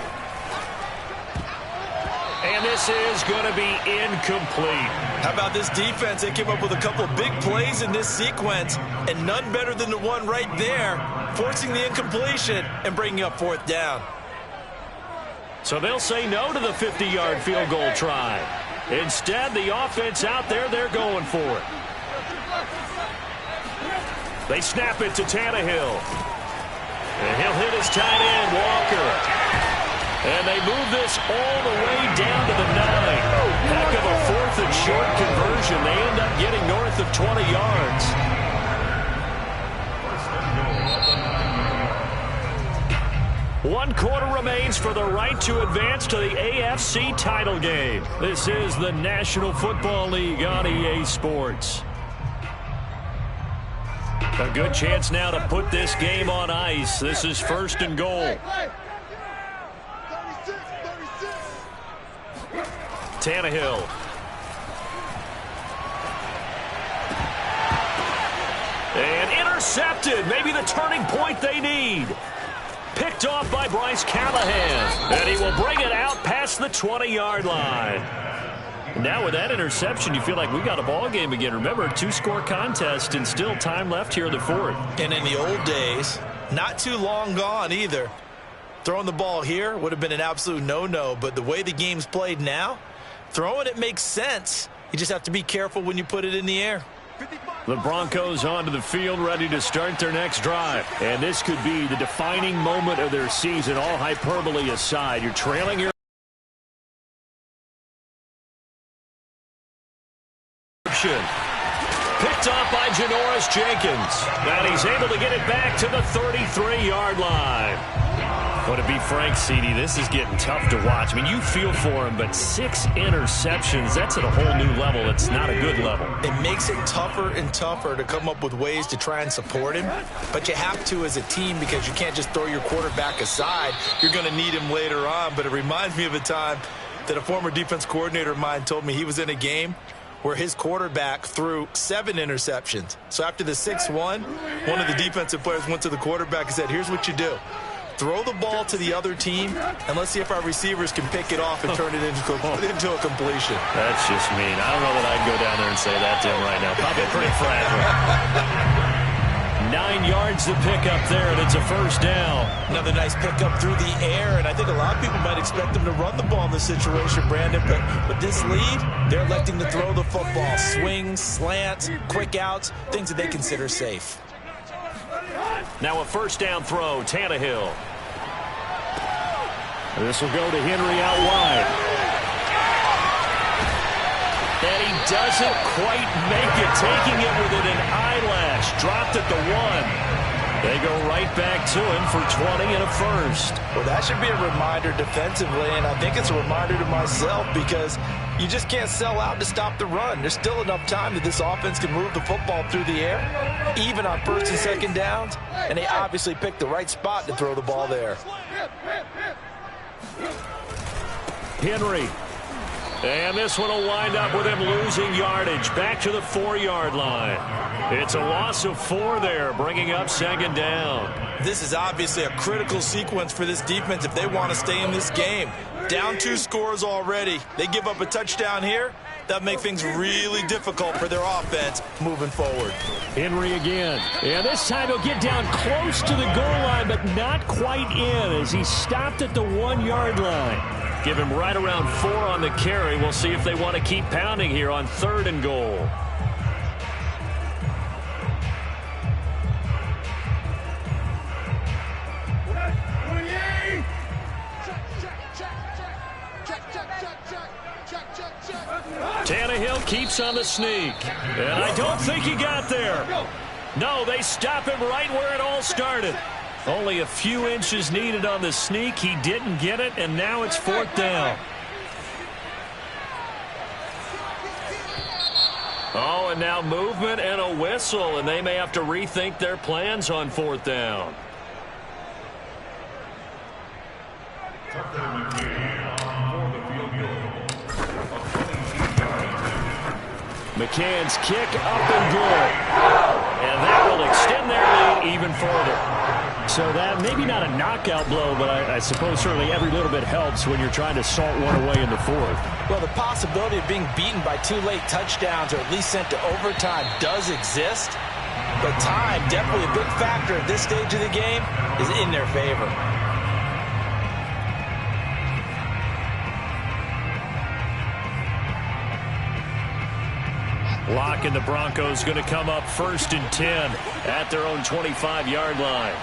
And this is going to be incomplete. How about this defense? They came up with a couple of big plays in this sequence, and none better than the one right there, forcing the incompletion and bringing up fourth down. So they'll say no to the 50-yard field goal try. Instead, the offense out there, they're going for it. They snap it to Tannehill. And he'll hit his tight end, Walker. And they move this all the way down to the 9. Heck of a 4th and short conversion. They end up getting north of 20 yards. One quarter remains for the right to advance to the AFC title game. This is the National Football League on EA Sports. A good chance now to put this game on ice. This is 1st and goal. Tannehill. And intercepted. Maybe the turning point they need. Picked off by Bryce Callahan. And he will bring it out past the 20-yard line. Now with that interception, you feel like we got a ball game again. Remember, 2-score contest and still time left here in the 4th. And in the old days, not too long gone either. Throwing the ball here would have been an absolute no-no. But the way the game's played now, throwing it makes sense. You just have to be careful when you put it in the air. The Broncos onto the field, ready to start their next drive. And this could be the defining moment of their season, all hyperbole aside. You're trailing your picked off by Janoris Jenkins. And he's able to get it back to the 33-yard line. But to be frank, CD, this is getting tough to watch. I mean, you feel for him, but 6 interceptions, that's at a whole new level. It's not a good level. It makes it tougher and tougher to come up with ways to try and support him. But you have to as a team because you can't just throw your quarterback aside. You're going to need him later on. But it reminds me of a time that a former defense coordinator of mine told me he was in a game where his quarterback threw 7 interceptions. So after the 6-1, one of the defensive players went to the quarterback and said, here's what you do. Throw the ball to the other team, and let's see if our receivers can pick it off and turn it into a completion. That's just mean. I don't know that I'd go down there and say that to him right now. Probably pretty fragile. 9 yards to pick up there, and it's a 1st down. Another nice pickup through the air, and I think a lot of people might expect them to run the ball in this situation, Brandon, but with this lead, they're electing to throw the football. Swings, slants, quick outs, things that they consider safe. Now a 1st down throw, Tannehill. This will go to Henry out wide. And he doesn't quite make it, taking it within an eyelash. Dropped at the 1. They go right back to him for 20 and a 1st. Well, that should be a reminder defensively, and I think it's a reminder to myself because you just can't sell out to stop the run. There's still enough time that this offense can move the football through the air, even on 1st and 2nd downs, and they obviously picked the right spot to throw the ball there. Henry. And this one will wind up with him losing yardage. Back to the 4-yard line. It's a loss of 4 there, bringing up 2nd down. This is obviously a critical sequence for this defense if they want to stay in this game. Down 2 scores already. They give up a touchdown here. That'll make things really difficult for their offense moving forward. Henry again. And this time he'll get down close to the goal line, but not quite in as he stopped at the 1-yard line. Give him right around 4 on the carry. We'll see if they want to keep pounding here on 3rd and goal. Tannehill keeps on the sneak. And I don't think he got there. No, they stop him right where it all started. Only a few inches needed on the sneak. He didn't get it, and now it's 4th down. Oh, and now movement and a whistle, and they may have to rethink their plans on 4th down. McCann's kick up and good. And that will extend their lead even further. So that maybe not a knockout blow, but I suppose certainly every little bit helps when you're trying to salt one away in the 4th. Well, the possibility of being beaten by 2 late touchdowns or at least sent to overtime does exist. But time, definitely a big factor at this stage of the game, is in their favor. Locke and the Broncos going to come up 1st and 10 at their own 25-yard line.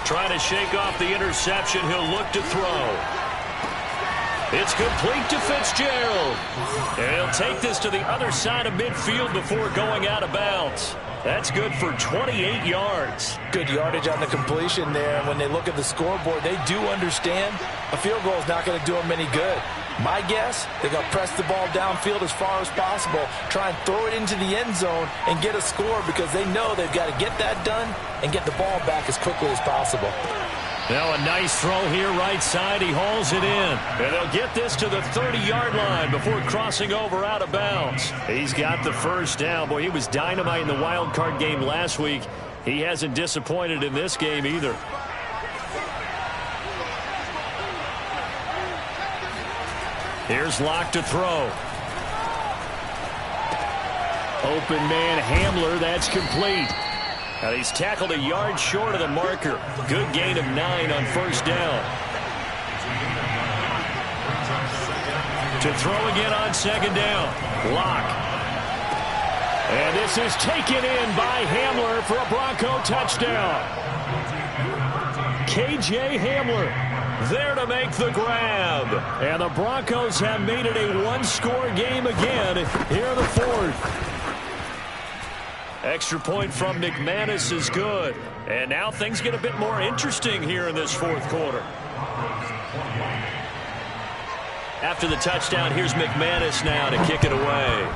Trying to shake off the interception. He'll look to throw. It's complete to Fitzgerald. And he'll take this to the other side of midfield before going out of bounds. That's good for 28 yards. Good yardage on the completion there. And when they look at the scoreboard, they do understand a field goal is not going to do them any good. My guess, they're going to press the ball downfield as far as possible, try and throw it into the end zone and get a score because they know they've got to get that done and get the ball back as quickly as possible. Now a nice throw here right side. He hauls it in. And they'll get this to the 30-yard line before crossing over out of bounds. He's got the first down. Boy, he was dynamite in the wild card game last week. He hasn't disappointed in this game either. Here's Locke to throw. Open man Hamler. That's complete. Now he's tackled a yard short of the marker. Good gain of 9 on first down. To throw again on second down. Locke. And this is taken in by Hamler for a Bronco touchdown. K.J. Hamler there to make the grab. And the Broncos have made it a one-score game again here in the fourth. Extra point from McManus is good. And now things get a bit more interesting here in this fourth quarter. After the touchdown, here's McManus now to kick it away.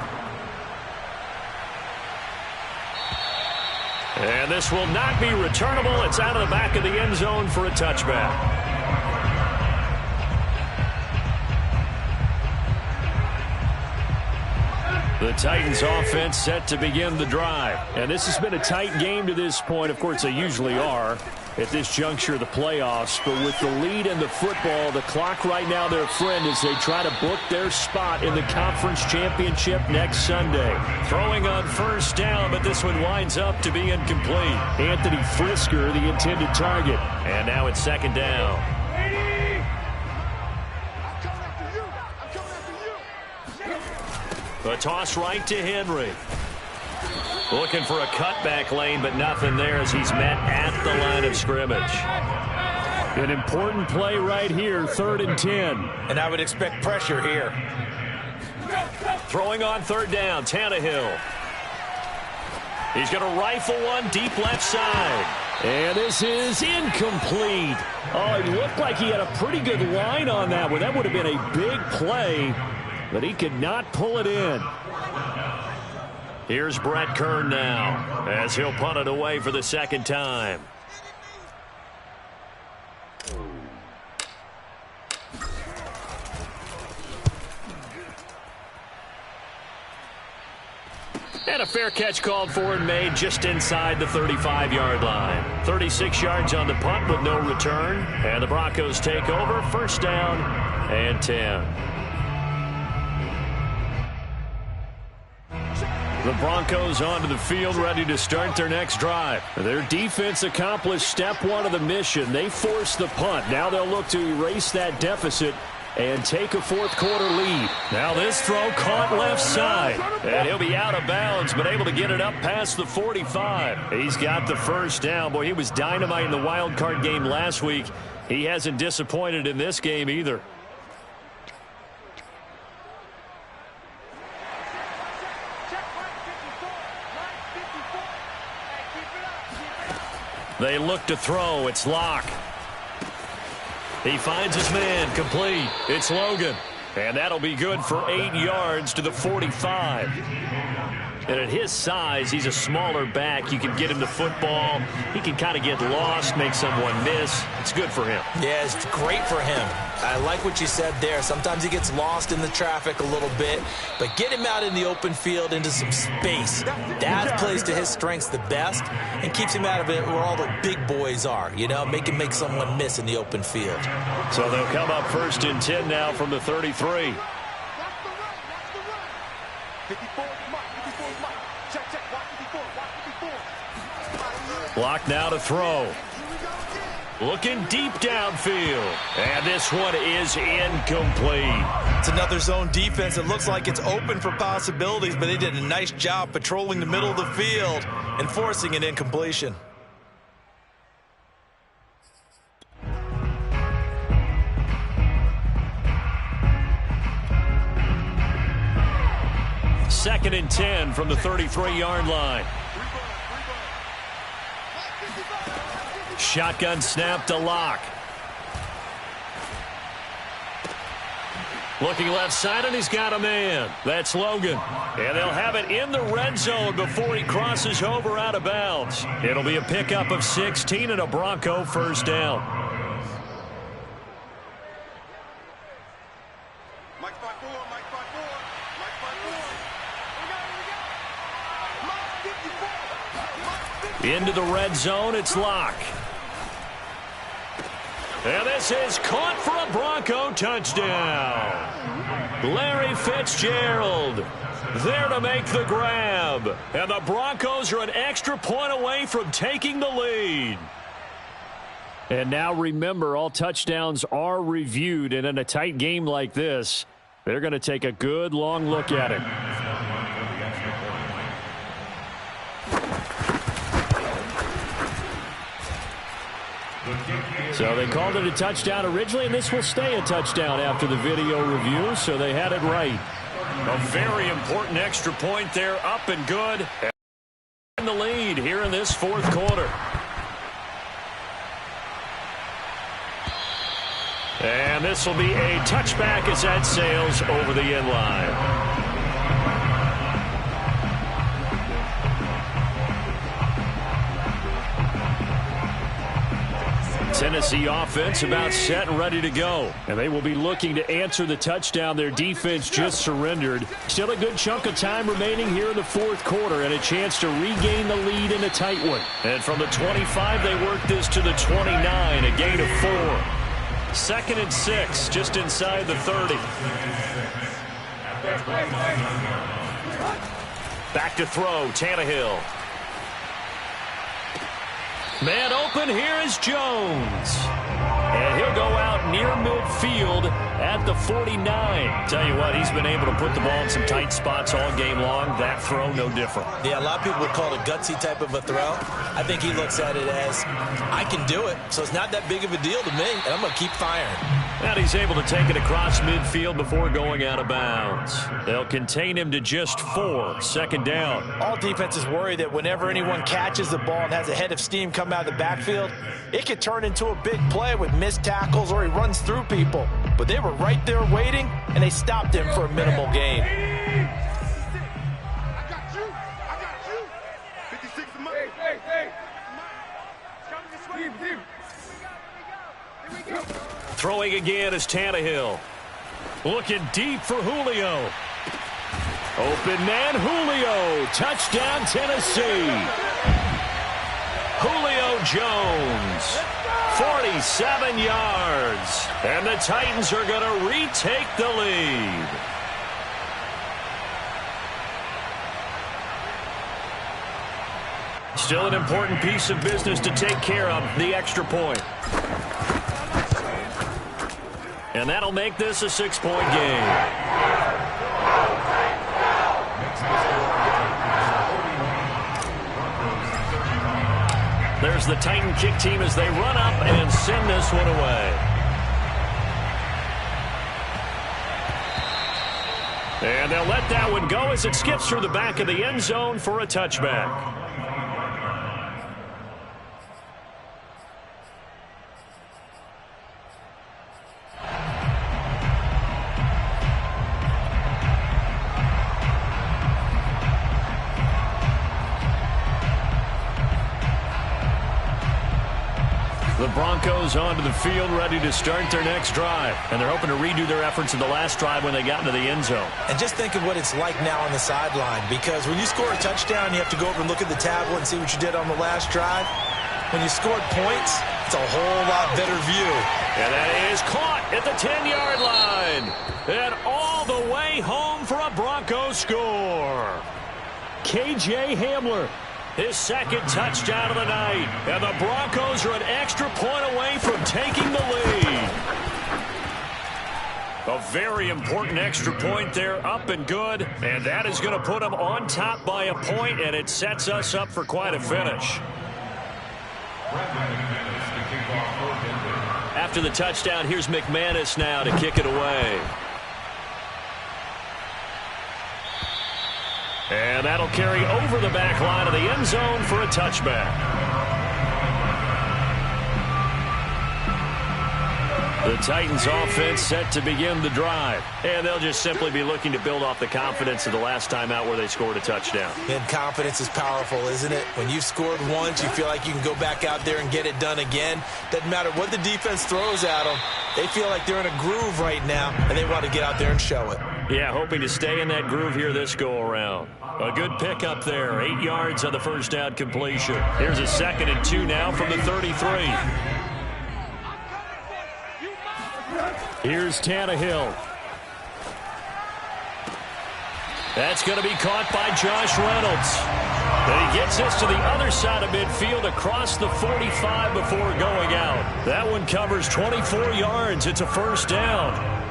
And this will not be returnable. It's out of the back of the end zone for a touchback. The Titans offense set to begin the drive. And this has been a tight game to this point. Of course, they usually are at this juncture of the playoffs. But with the lead in the football, the clock right now their friend as they try to book their spot in the conference championship next Sunday. Throwing on first down, but this one winds up to be incomplete. Anthony Frisker, the intended target. And now it's second down. A toss right to Henry. Looking for a cutback lane, but nothing there as he's met at the line of scrimmage. An important play right here, 3rd and 10. And I would expect pressure here. Throwing on third down, Tannehill. He's going to rifle one deep left side. And this is incomplete. Oh, it looked like he had a pretty good line on that one. That would have been a big play. But he could not pull it in. Here's Brett Kern now as he'll punt it away for the second time. And a fair catch called for and made just inside the 35-yard line. 36 yards on the punt with no return. And the Broncos take over. First down and 10. The Broncos onto the field ready to start their next drive. Their defense accomplished step one of the mission. They forced the punt. Now they'll look to erase that deficit and take a fourth quarter lead. Now this throw caught left side. And he'll be out of bounds, but able to get it up past the 45. He's got the first down. Boy, he was dynamite in the wild card game last week. He hasn't disappointed in this game either. They look to throw. It's Locke. He finds his man. Complete. It's Logan. And that'll be good for 8 yards to the 45. And at his size, he's a smaller back. You can get him the football. He can kind of get lost, make someone miss. It's good for him. Yeah, it's great for him. I like what you said there. Sometimes he gets lost in the traffic a little bit, but get him out in the open field into some space. That plays to his strengths the best and keeps him out of it where all the big boys are, you know, make him make someone miss in the open field. So they'll come up 1st and 10 now from the 33. Block now to throw. Looking deep downfield. And this one is incomplete. It's another zone defense. It looks like it's open for possibilities, but they did a nice job patrolling the middle of the field and forcing an incompletion. 2nd and 10 from the 33-yard line. Shotgun snap to Locke. Looking left side, and he's got a man. That's Logan. And they'll have it in the red zone before he crosses over out of bounds. It'll be a pickup of 16 and a Bronco first down. Into the red zone, it's Locke. And this is caught for a Bronco touchdown. Larry Fitzgerald there to make the grab. And the Broncos are an extra point away from taking the lead. And now remember, all touchdowns are reviewed. And in a tight game like this, they're going to take a good long look at it. So they called it a touchdown originally, and this will stay a touchdown after the video review, so they had it right. A very important extra point there, up and good. In the lead here in this fourth quarter. And this will be a touchback as that sails over the end line. Tennessee offense about set and ready to go. And they will be looking to answer the touchdown their defense just surrendered. Still a good chunk of time remaining here in the fourth quarter and a chance to regain the lead in a tight one. And from the 25, they work this to the 29, a gain of 4. 2nd and 6, just inside the 30. Back to throw, Tannehill. Man open, here is Jones. And he'll go out near midfield at the 49. Tell you what, he's been able to put the ball in some tight spots all game long. That throw, no different. Yeah, a lot of people would call it a gutsy type of a throw. I think he looks at it as, I can do it, so it's not that big of a deal to me, and I'm going to keep firing. And he's able to take it across midfield before going out of bounds. They'll contain him to just 4. 2nd down. All defenses worry that whenever anyone catches the ball and has a head of steam come out of the backfield, it could turn into a big play with missed tackles or he runs through people. But they were right there waiting, and they stopped him for a minimal gain. I got you. 56 of money. Hey. Come this way. Here we go. Throwing again is Tannehill. Looking deep for Julio. Open man, Julio. Touchdown, Tennessee. Julio Jones. 47 yards. And the Titans are going to retake the lead. Still an important piece of business to take care of, the extra point. And that'll make this a 6-point game. There's the Titan kick team as they run up and send this one away. And they'll let that one go as it skips through the back of the end zone for a touchback. The Broncos onto the field, ready to start their next drive. And they're hoping to redo their efforts in the last drive when they got into the end zone. And just think of what it's like now on the sideline, because when you score a touchdown, you have to go over and look at the tablet and see what you did on the last drive. When you scored points, it's a whole lot better view. And that is caught at the 10-yard line. And all the way home for a Broncos score. K.J. Hamler. His 2nd touchdown of the night. And the Broncos are an extra point away from taking the lead. A very important extra point there, up and good. And that is going to put them on top by a point, and it sets us up for quite a finish. After the touchdown, here's McManus now to kick it away. And that'll carry over the back line of the end zone for a touchback. The Titans offense set to begin the drive. And they'll just simply be looking to build off the confidence of the last time out where they scored a touchdown. And confidence is powerful, isn't it? When you've scored once, you feel like you can go back out there and get it done again. Doesn't matter what the defense throws at them. They feel like they're in a groove right now, and they want to get out there and show it. Yeah, hoping to stay in that groove here this go-around. A good pickup there. 8 yards on the first down completion. Here's a 2nd and 2 now from the 33. Here's Tannehill. That's going to be caught by Josh Reynolds. And he gets this to the other side of midfield across the 45 before going out. That one covers 24 yards. It's a first down.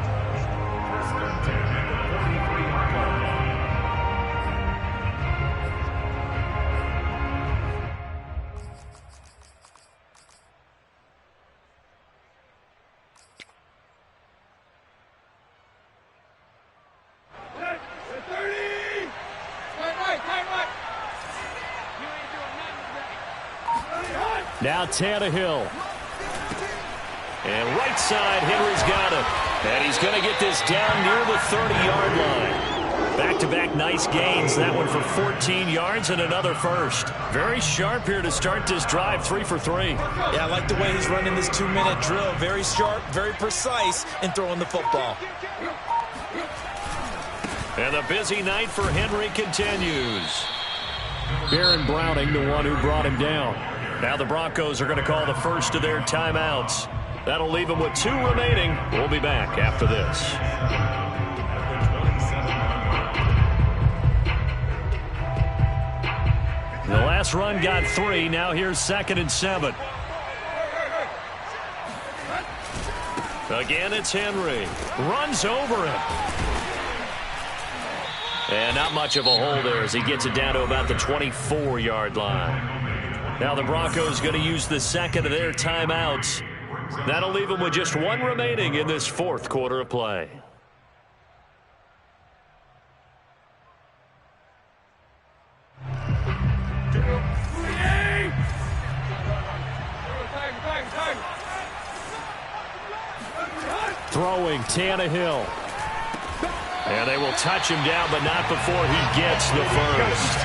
Now Tannehill. And right side, Henry's got it. And he's going to get this down near the 30-yard line. Back-to-back nice gains. That one for 14 yards and another first. Very sharp here to start this drive, 3 for 3. Yeah, I like the way he's running this 2-minute drill. Very sharp, very precise in throwing the football. And the busy night for Henry continues. Baron Browning, the one who brought him down. Now the Broncos are going to call the first of their timeouts. That'll leave them with 2 remaining. We'll be back after this. The last run got 3. Now here's 2nd and 7. Again, it's Henry. Runs over him. And not much of a hole there as he gets it down to about the 24-yard line. Now the Broncos going to use the 2nd of their timeouts. That'll leave them with just 1 remaining in this 4th quarter of play. Throwing Tannehill. And they will touch him down, but not before he gets the first.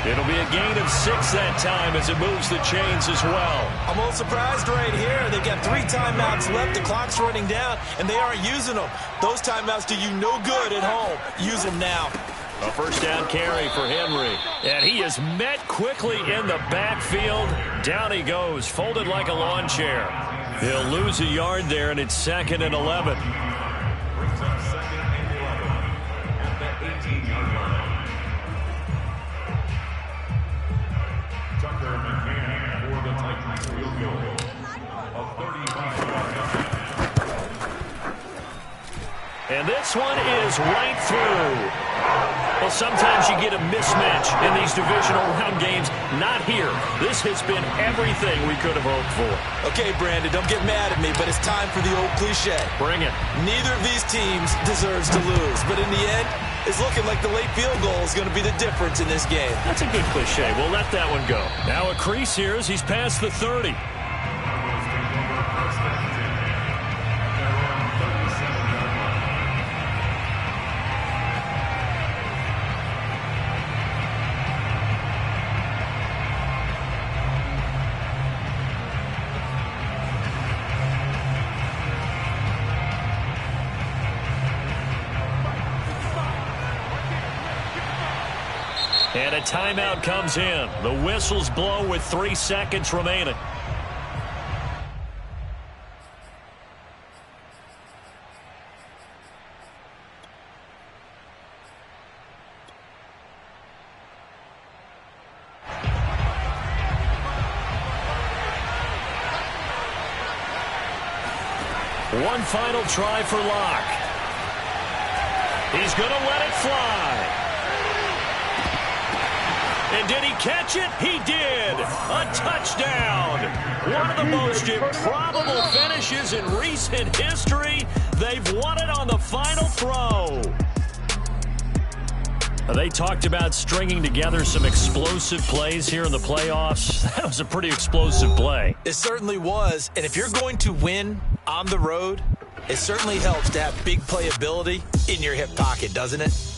It'll be a gain of 6 that time as it moves the chains as well. I'm a little surprised right here. They've got 3 timeouts left. The clock's running down, and they aren't using them. Those timeouts do you no good at home. Use them now. A first down carry for Henry. And he is met quickly in the backfield. Down he goes, folded like a lawn chair. He'll lose a yard there, and it's 2nd and 11. And this one is right through. Well, sometimes you get a mismatch in these divisional round games. Not here. This has been everything we could have hoped for. Okay, Brandon, don't get mad at me, but it's time for the old cliche. Bring it. Neither of these teams deserves to lose, but in the end, it's looking like the late field goal is going to be the difference in this game. That's a good cliche. We'll let that one go. Now a crease here as he's past the 30. And a timeout comes in. The whistles blow with 3 seconds remaining. One final try for Locke. He's going to let it fly. And did he catch it? He did. A touchdown. One of the most improbable finishes in recent history. They've won it on the final throw. They talked about stringing together some explosive plays here in the playoffs. That was a pretty explosive play. It certainly was. And if you're going to win on the road, it certainly helps to have big playability in your hip pocket, doesn't it?